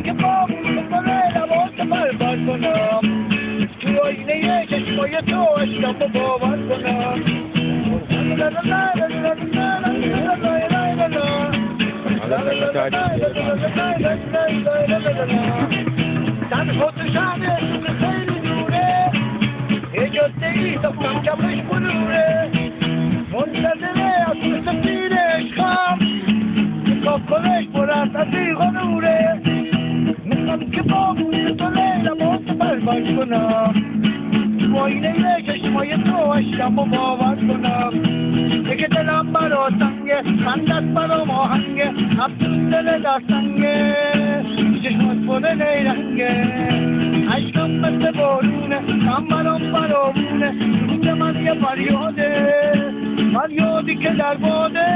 که باقی کنه لباس بربر کنم تو آینه چشمای تو عشقم رو باور کنم تنها تو شهر تو خیلی دوره یه جاده ای دفتم کمش بلوره منتظره از تو سفیر عشقم کافکنش برست از دیغ نوره میخوام که با تو لباس بربر کنم تو آینه چشمای تو عشقم رو باور کنم که دلم برا سنگه خندت برام آهنگه افسون دل دستنگه چشمات پر نیرنگه عشقم مثل بارونه غم برام فراوونه روز من یه فریادی که در باده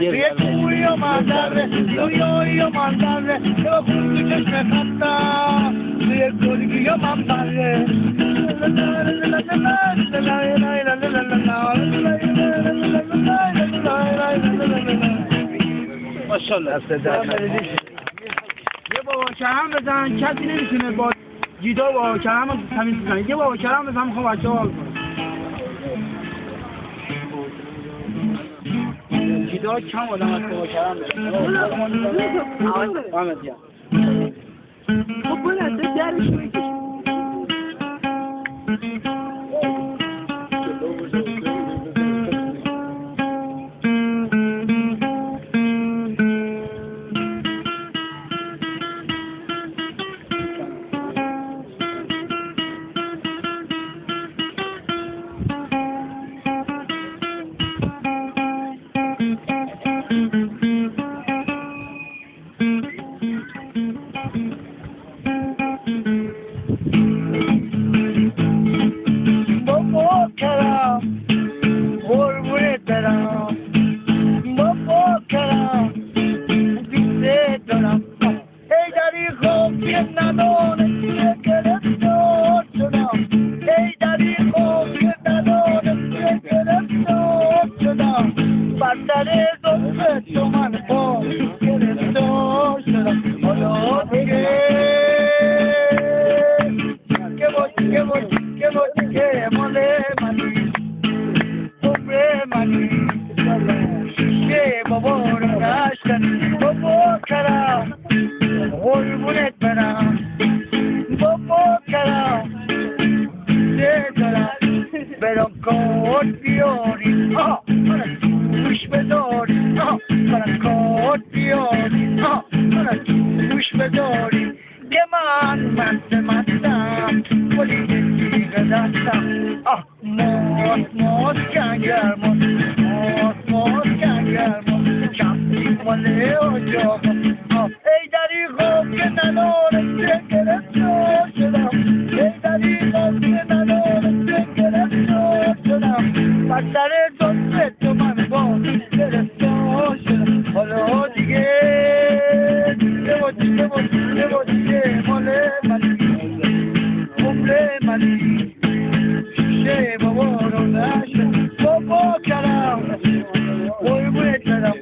یه کوی و منظره دویایی و منظره که خون تو چشم خستم توی گلگی و من بره ماشاءالله یه بابا کرم بزن کسی نمیتونه با جیدا بابا کرم تمیز بزن یه بابا کرم بزن میخوام بچه ها حال کنم جیدا کم آدم از بابا کرم بزن آمد جان خب باید درش میکشم برم کار بیاری گوش بداری برم کار بیاری گوش بداری که من مستم ولی دیگه دستم ماس کنگر ماس کنگر کمی ماله آجا ای دری خواب که ندارم گرفت شدم ای دری خواب که ندارم گرفت شدم بسر دوست تو من با گرفت شدم حالا دیگه نبا دیگه مال منی عمر منی شیشه بابا رو نشد بابا کرم قربونت برم